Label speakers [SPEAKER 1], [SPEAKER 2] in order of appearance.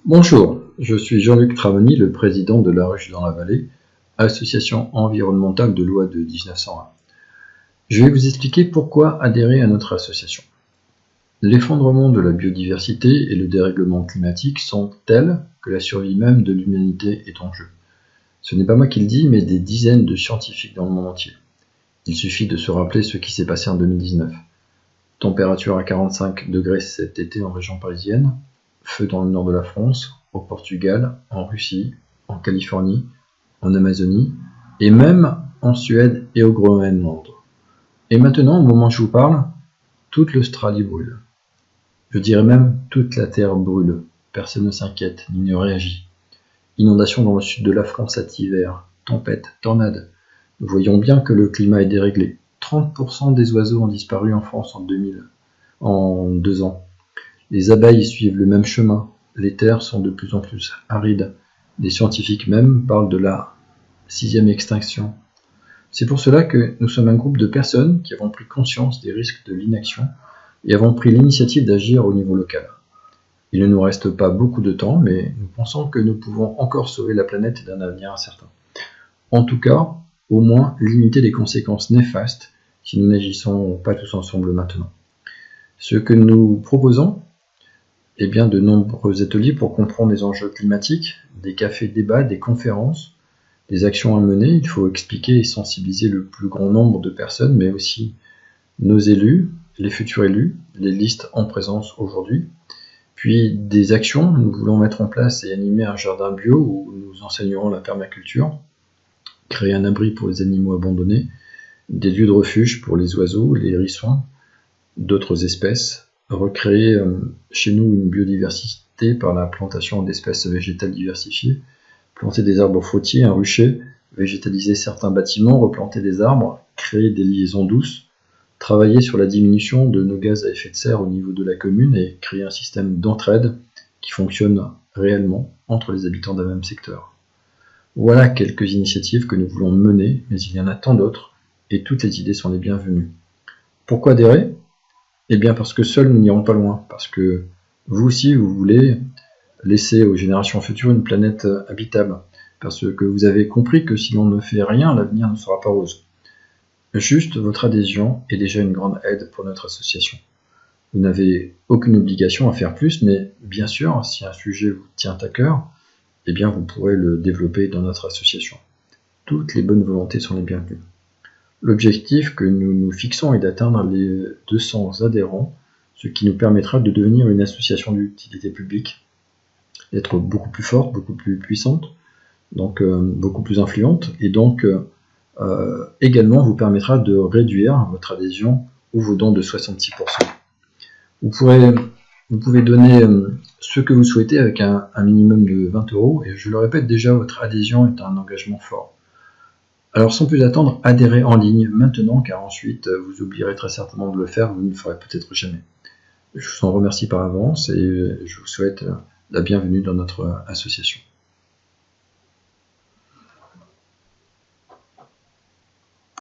[SPEAKER 1] Bonjour, je suis Jean-Luc Travoni, le président de La Ruche dans la Vallée, association environnementale de loi de 1901. Je vais vous expliquer pourquoi adhérer à notre association. L'effondrement de la biodiversité et le dérèglement climatique sont tels que la survie même de l'humanité est en jeu. Ce n'est pas moi qui le dis, mais des dizaines de scientifiques dans le monde entier. Il suffit de se rappeler ce qui s'est passé en 2019. Température à 45 degrés cet été en région parisienne, feu dans le nord de la France, au Portugal, en Russie, en Californie, en Amazonie, et même en Suède et au Groenland. Et maintenant, au moment où je vous parle, toute l'Australie brûle. Je dirais même toute la Terre brûle. Personne ne s'inquiète, ni ne réagit. Inondations dans le sud de la France cet hiver, tempêtes, tornades. Nous voyons bien que le climat est déréglé. 30% des oiseaux ont disparu en France en 2 ans. Les abeilles suivent le même chemin. Les terres sont de plus en plus arides. Des scientifiques même parlent de la 6e extinction. C'est pour cela que nous sommes un groupe de personnes qui avons pris conscience des risques de l'inaction et avons pris l'initiative d'agir au niveau local. Il ne nous reste pas beaucoup de temps, mais nous pensons que nous pouvons encore sauver la planète d'un avenir incertain. En tout cas, au moins limiter les conséquences néfastes si nous n'agissons pas tous ensemble maintenant. Ce que nous proposons, eh bien, de nombreux ateliers pour comprendre les enjeux climatiques, des cafés-débats, des conférences, des actions à mener. Il faut expliquer et sensibiliser le plus grand nombre de personnes, mais aussi nos élus, les futurs élus, les listes en présence aujourd'hui. Puis des actions, nous voulons mettre en place et animer un jardin bio où nous enseignerons la permaculture, créer un abri pour les animaux abandonnés, des lieux de refuge pour les oiseaux, les hérissons, d'autres espèces, recréer chez nous une biodiversité par la plantation d'espèces végétales diversifiées, planter des arbres fruitiers, un rucher, végétaliser certains bâtiments, replanter des arbres, créer des liaisons douces, travailler sur la diminution de nos gaz à effet de serre au niveau de la commune et créer un système d'entraide qui fonctionne réellement entre les habitants d'un même secteur. Voilà quelques initiatives que nous voulons mener, mais il y en a tant d'autres et toutes les idées sont les bienvenues. Pourquoi adhérer ? Eh bien parce que seuls nous n'irons pas loin, parce que vous aussi vous voulez laisser aux générations futures une planète habitable, parce que vous avez compris que si l'on ne fait rien, l'avenir ne sera pas rose. Juste votre adhésion est déjà une grande aide pour notre association. Vous n'avez aucune obligation à faire plus, mais bien sûr, si un sujet vous tient à cœur, eh bien vous pourrez le développer dans notre association. Toutes les bonnes volontés sont les bienvenues. L'objectif que nous nous fixons est d'atteindre les 200 adhérents, ce qui nous permettra de devenir une association d'utilité publique, d'être beaucoup plus forte, beaucoup plus puissante, donc beaucoup plus influente, et donc également vous permettra de réduire votre adhésion ou vos dons de 66%. Vous pouvez donner ce que vous souhaitez avec un minimum de 20 €, et je le répète déjà, votre adhésion est un engagement fort. Alors sans plus attendre, adhérez en ligne maintenant, car ensuite vous oublierez très certainement de le faire, vous ne le ferez peut-être jamais. Je vous en remercie par avance et je vous souhaite la bienvenue dans notre association.